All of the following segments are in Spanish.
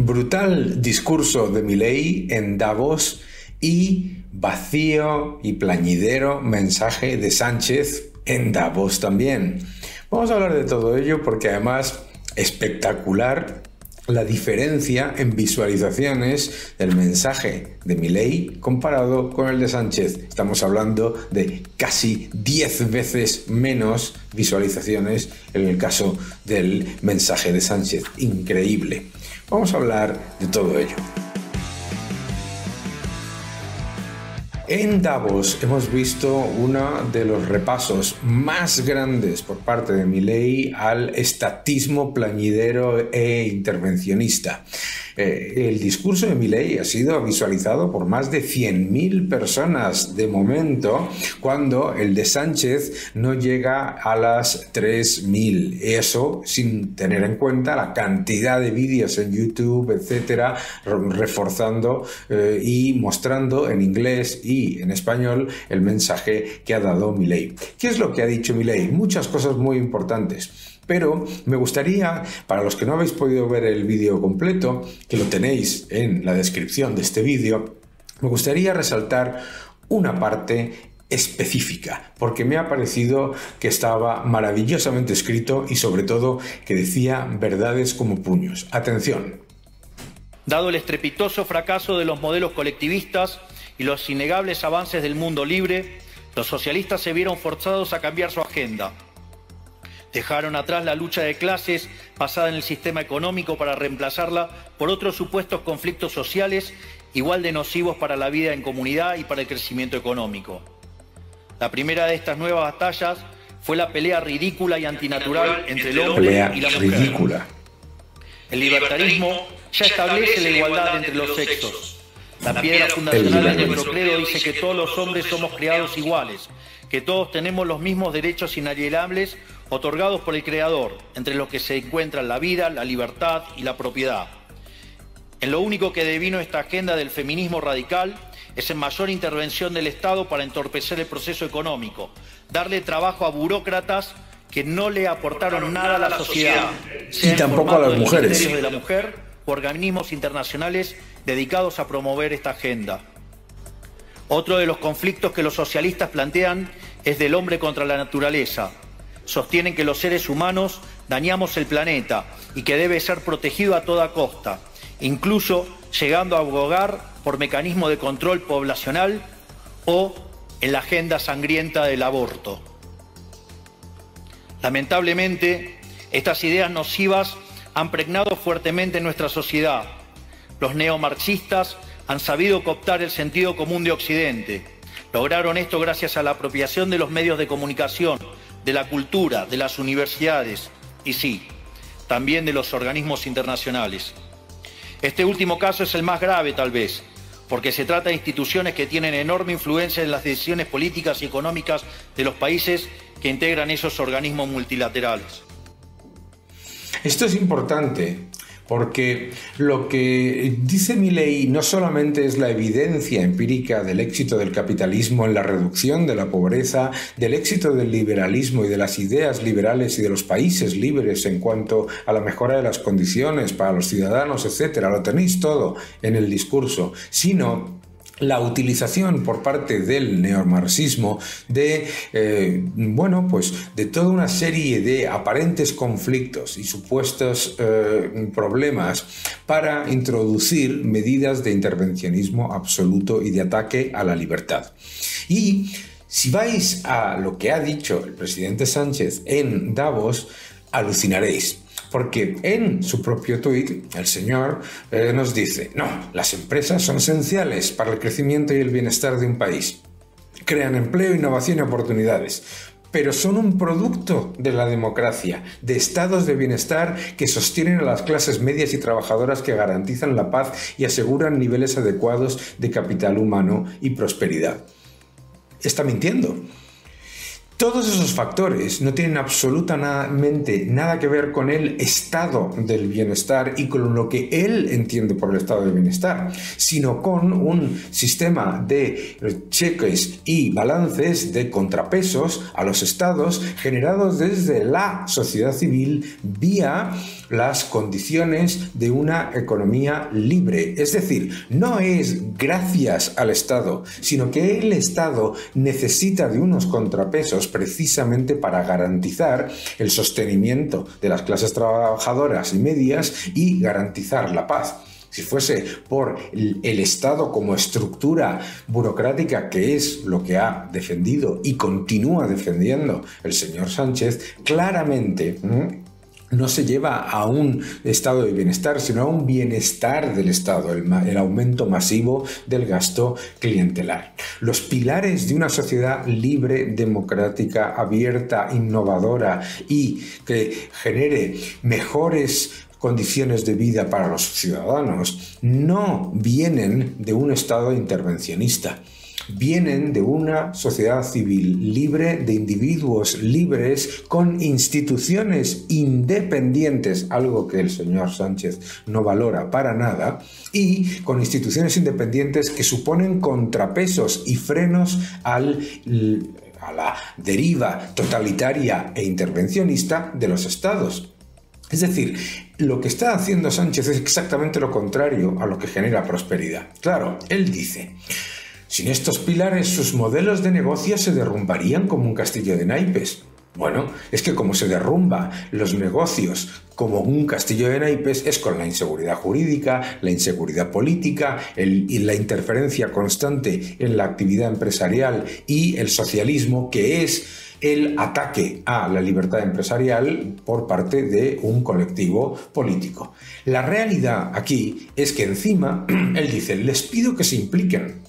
Brutal discurso de Milei en Davos y vacío y plañidero mensaje de Sánchez en Davos también. Vamos a hablar de todo ello porque además espectacular la diferencia en visualizaciones del mensaje de Milei comparado con el de Sánchez. Estamos hablando de casi 10 veces menos visualizaciones en el caso del mensaje de Sánchez. Increíble. Vamos a hablar de todo ello. En Davos hemos visto uno de los repasos más grandes por parte de Milei al estatismo plañidero e intervencionista. El discurso de Milei ha sido visualizado por más de 100.000 personas de momento, cuando el de Sánchez no llega a las 3.000. Eso sin tener en cuenta la cantidad de vídeos en YouTube, etcétera, reforzando y mostrando en inglés y en español el mensaje que ha dado Milei. ¿Qué es lo que ha dicho Milei? Muchas cosas muy importantes. Pero me gustaría, para los que no habéis podido ver el vídeo completo, que lo tenéis en la descripción de este vídeo, me gustaría resaltar una parte específica, porque me ha parecido que estaba maravillosamente escrito y sobre todo que decía verdades como puños. Atención. Dado el estrepitoso fracaso de los modelos colectivistas y los innegables avances del mundo libre, los socialistas se vieron forzados a cambiar su agenda. Dejaron atrás la lucha de clases basada en el sistema económico para reemplazarla por otros supuestos conflictos sociales igual de nocivos para la vida en comunidad y para el crecimiento económico. La primera de estas nuevas batallas fue la pelea ridícula y antinatural entre el hombre y la mujer. Ridícula. El libertarismo ya establece la igualdad entre los sexos. La piedra fundacional de nuestro credo dice que todos los hombres somos creados iguales, que todos tenemos los mismos derechos inalienables otorgados por el Creador, entre los que se encuentran la vida, la libertad y la propiedad. En lo único que devino esta agenda del feminismo radical es en mayor intervención del Estado para entorpecer el proceso económico, darle trabajo a burócratas que no le aportaron nada a la sociedad, Y tampoco a las mujeres. Ministerios de la Mujer o organismos internacionales dedicados a promover esta agenda. Otro de los conflictos que los socialistas plantean es del hombre contra la naturaleza. Sostienen que los seres humanos dañamos el planeta y que debe ser protegido a toda costa, incluso llegando a abogar por mecanismos de control poblacional o en la agenda sangrienta del aborto. Lamentablemente, estas ideas nocivas han pregnado fuertemente en nuestra sociedad. Los neomarxistas han sabido cooptar el sentido común de Occidente. Lograron esto gracias a la apropiación de los medios de comunicación, de la cultura, de las universidades y sí, también de los organismos internacionales. Este último caso es el más grave tal vez, porque se trata de instituciones que tienen enorme influencia en las decisiones políticas y económicas de los países que integran esos organismos multilaterales. Esto es importante porque lo que dice Milei no solamente es la evidencia empírica del éxito del capitalismo en la reducción de la pobreza, del éxito del liberalismo y de las ideas liberales y de los países libres en cuanto a la mejora de las condiciones para los ciudadanos, etcétera, lo tenéis todo en el discurso, sino la utilización por parte del neomarxismo de, de toda una serie de aparentes conflictos y supuestos problemas para introducir medidas de intervencionismo absoluto y de ataque a la libertad. Y si vais a lo que ha dicho el presidente Sánchez en Davos, alucinaréis. Porque en su propio tuit el señor nos dice: no, las empresas son esenciales para el crecimiento y el bienestar de un país. Crean empleo, innovación y oportunidades. Pero son un producto de la democracia, de estados de bienestar que sostienen a las clases medias y trabajadoras, que garantizan la paz y aseguran niveles adecuados de capital humano y prosperidad. Está mintiendo. Todos esos factores no tienen absolutamente nada que ver con el estado del bienestar y con lo que él entiende por el estado del bienestar, sino con un sistema de cheques y balances, de contrapesos a los estados generados desde la sociedad civil vía las condiciones de una economía libre. Es decir, no es gracias al Estado, sino que el Estado necesita de unos contrapesos precisamente para garantizar el sostenimiento de las clases trabajadoras y medias y garantizar la paz. Si fuese por el Estado como estructura burocrática, que es lo que ha defendido y continúa defendiendo el señor Sánchez, claramente no se lleva a un estado de bienestar, sino a un bienestar del Estado, el aumento masivo del gasto clientelar. Los pilares de una sociedad libre, democrática, abierta, innovadora y que genere mejores condiciones de vida para los ciudadanos no vienen de un Estado intervencionista. Vienen de una sociedad civil libre, de individuos libres, con instituciones independientes, algo que el señor Sánchez no valora para nada, y con instituciones independientes que suponen contrapesos y frenos a la deriva totalitaria e intervencionista de los estados. Es decir, lo que está haciendo Sánchez es exactamente lo contrario a lo que genera prosperidad. Claro, él dice: sin estos pilares, sus modelos de negocio se derrumbarían como un castillo de naipes. Bueno, es que como se derrumba los negocios como un castillo de naipes es con la inseguridad jurídica, la inseguridad política y la interferencia constante en la actividad empresarial y el socialismo, que es el ataque a la libertad empresarial por parte de un colectivo político. La realidad aquí es que encima, él dice, les pido que se impliquen.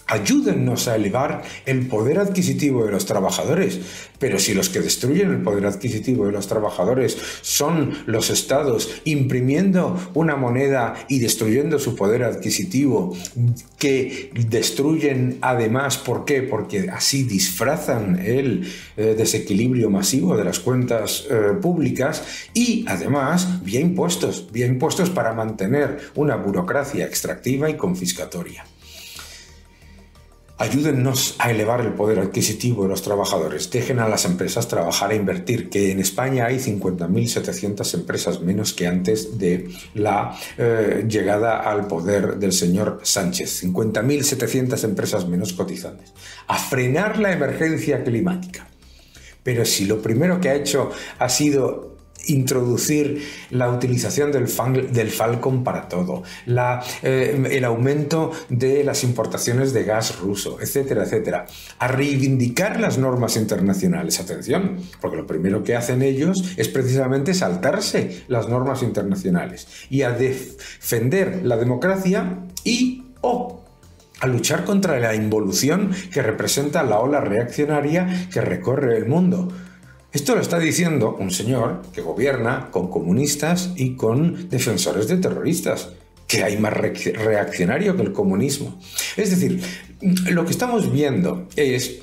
Ayúdennos a elevar el poder adquisitivo de los trabajadores, pero si los que destruyen el poder adquisitivo de los trabajadores son los estados imprimiendo una moneda y destruyendo su poder adquisitivo, que destruyen además, ¿por qué? Porque así disfrazan el desequilibrio masivo de las cuentas públicas y además vía impuestos para mantener una burocracia extractiva y confiscatoria. Ayúdennos a elevar el poder adquisitivo de los trabajadores. Dejen a las empresas trabajar e invertir, que en España hay 50.700 empresas menos que antes de la llegada al poder del señor Sánchez. 50.700 empresas menos cotizantes. A frenar la emergencia climática. Pero si lo primero que ha hecho ha sido introducir la utilización del Falcon para todo, el aumento de las importaciones de gas ruso, etcétera, etcétera, a reivindicar las normas internacionales. Atención, porque lo primero que hacen ellos es precisamente saltarse las normas internacionales y a defender la democracia y a luchar contra la involución que representa la ola reaccionaria que recorre el mundo. Esto lo está diciendo un señor que gobierna con comunistas y con defensores de terroristas, que hay más reaccionario que el comunismo. Es decir, lo que estamos viendo es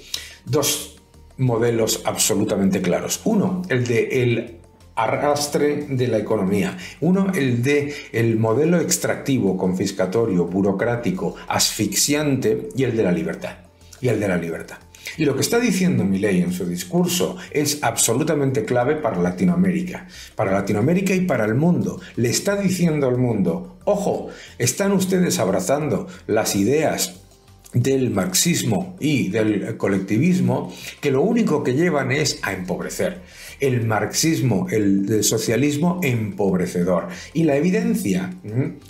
dos modelos absolutamente claros. Uno, el de arrastre de la economía. Uno, el modelo extractivo, confiscatorio, burocrático, asfixiante, y el de la libertad. Y lo que está diciendo Milei en su discurso es absolutamente clave para Latinoamérica y para el mundo. Le está diciendo al mundo: ojo, están ustedes abrazando las ideas del marxismo y del colectivismo, que lo único que llevan es a empobrecer. El marxismo, el socialismo empobrecedor. Y la evidencia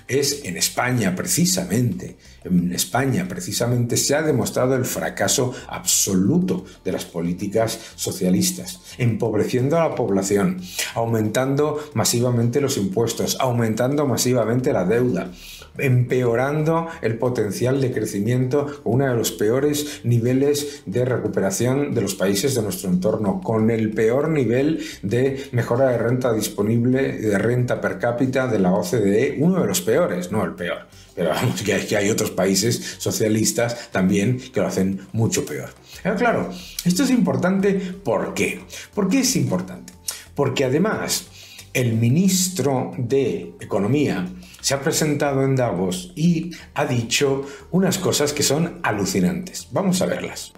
es en España precisamente. En España precisamente se ha demostrado el fracaso absoluto de las políticas socialistas, empobreciendo a la población, aumentando masivamente los impuestos, aumentando masivamente la deuda, empeorando el potencial de crecimiento con uno de los peores niveles de recuperación de los países de nuestro entorno, con el peor nivel nivel de mejora de renta disponible, de renta per cápita de la OCDE, uno de los peores, no el peor. Pero vamos, que hay otros países socialistas también que lo hacen mucho peor. Pero claro, esto es importante. ¿Por qué? ¿Por qué es importante? Porque además el ministro de Economía se ha presentado en Davos y ha dicho unas cosas que son alucinantes. Vamos a verlas.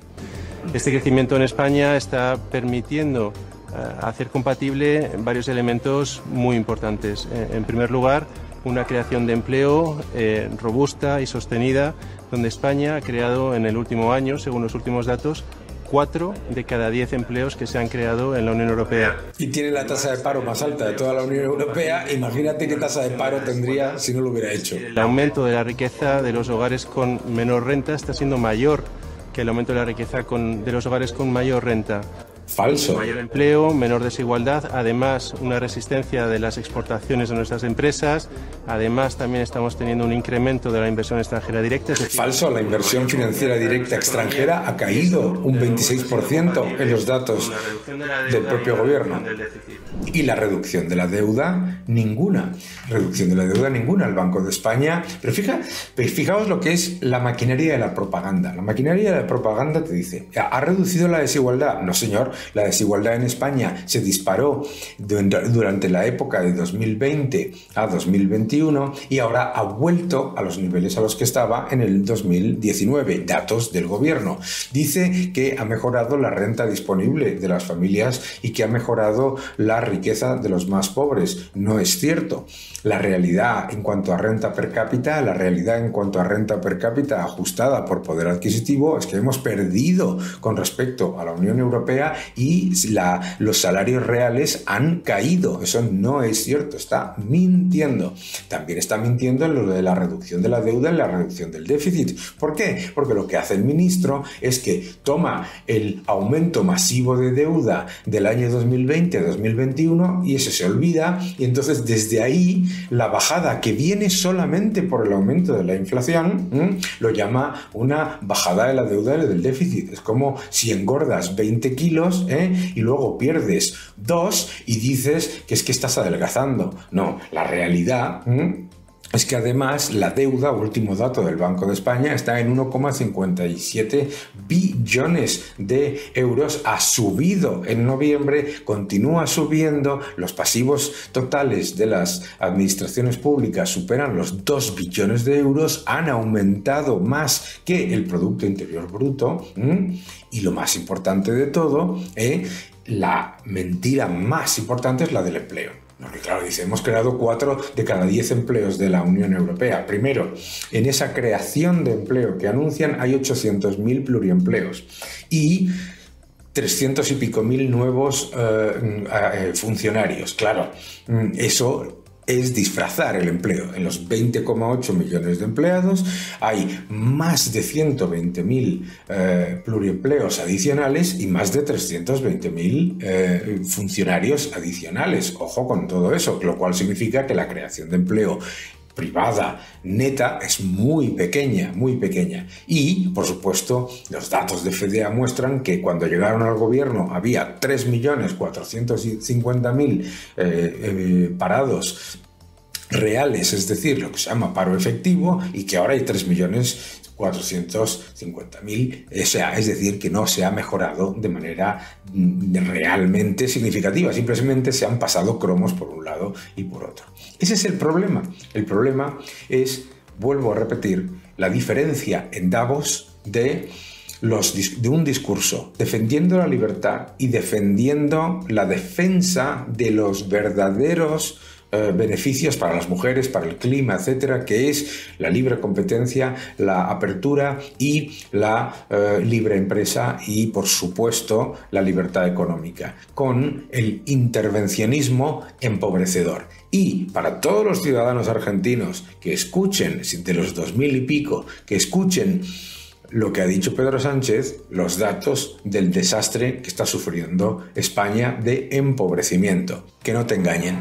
Este crecimiento en España está permitiendo hacer compatible varios elementos muy importantes. En primer lugar, una creación de empleo robusta y sostenida, donde España ha creado en el último año, según los últimos datos, 4 de cada 10 empleos que se han creado en la Unión Europea. Y tiene la tasa de paro más alta de toda la Unión Europea. Imagínate qué tasa de paro tendría si no lo hubiera hecho. El aumento de la riqueza de los hogares con menor renta está siendo mayor que el aumento de la riqueza de los hogares con mayor renta. Falso. Mayor empleo, menor desigualdad, además una resistencia de las exportaciones de nuestras empresas, además también estamos teniendo un incremento de la inversión extranjera directa. Falso, la inversión financiera directa extranjera ha caído un 26% en los datos del propio gobierno. Y la reducción de la deuda, ninguna. Reducción de la deuda, ninguna. El Banco de España. Pero fijaos lo que es la maquinaria de la propaganda. La maquinaria de la propaganda te dice, ¿ha reducido la desigualdad? No, señor. La desigualdad en España se disparó durante la época de 2020 a 2021 y ahora ha vuelto a los niveles a los que estaba en el 2019. Datos del gobierno. Dice que ha mejorado la renta disponible de las familias y que ha mejorado la riqueza de los más pobres. No es cierto. La realidad en cuanto a renta per cápita, ajustada por poder adquisitivo, es que hemos perdido con respecto a la Unión Europea y los salarios reales han caído. Eso no es cierto, está mintiendo. También está mintiendo en lo de la reducción de la deuda y la reducción del déficit. ¿Por qué? Porque lo que hace el ministro es que toma el aumento masivo de deuda del año 2020 a 2021 y ese se olvida, y entonces desde ahí la bajada que viene solamente por el aumento de la inflación lo llama una bajada de la deuda y del déficit. Es como si engordas 20 kilos y luego pierdes 2 y dices que es que estás adelgazando. No, la realidad es que además la deuda, último dato del Banco de España, está en 1,57 billones de euros. Ha subido en noviembre, continúa subiendo. Los pasivos totales de las administraciones públicas superan los 2 billones de euros. Han aumentado más que el Producto Interior Bruto. Y lo más importante de todo, la mentira más importante es la del empleo. Porque claro, dice, hemos creado 4 de cada 10 empleos de la Unión Europea. Primero, en esa creación de empleo que anuncian hay 800.000 pluriempleos y 300 y pico mil nuevos funcionarios. Claro, eso es disfrazar el empleo. En los 20,8 millones de empleados hay más de 120.000 pluriempleos adicionales y más de 320.000 funcionarios adicionales. Ojo con todo eso, lo cual significa que la creación de empleo privada neta es muy pequeña, muy pequeña. Y, por supuesto, los datos de FEDEA muestran que cuando llegaron al gobierno había 3.450.000 parados reales, es decir, lo que se llama paro efectivo, y que ahora hay 3.450.000, o sea, es decir, que no se ha mejorado de manera realmente significativa, simplemente se han pasado cromos por un lado y por otro. Ese es el problema. El problema es, vuelvo a repetir, la diferencia en Davos de un discurso defendiendo la libertad y defendiendo la defensa de los verdaderos beneficios para las mujeres, para el clima, etcétera, que es la libre competencia, la apertura y la libre empresa y, por supuesto, la libertad económica, con el intervencionismo empobrecedor. Y para todos los ciudadanos argentinos que escuchen, de los 2000 y pico, que escuchen lo que ha dicho Pedro Sánchez, los datos del desastre que está sufriendo España de empobrecimiento. Que no te engañen.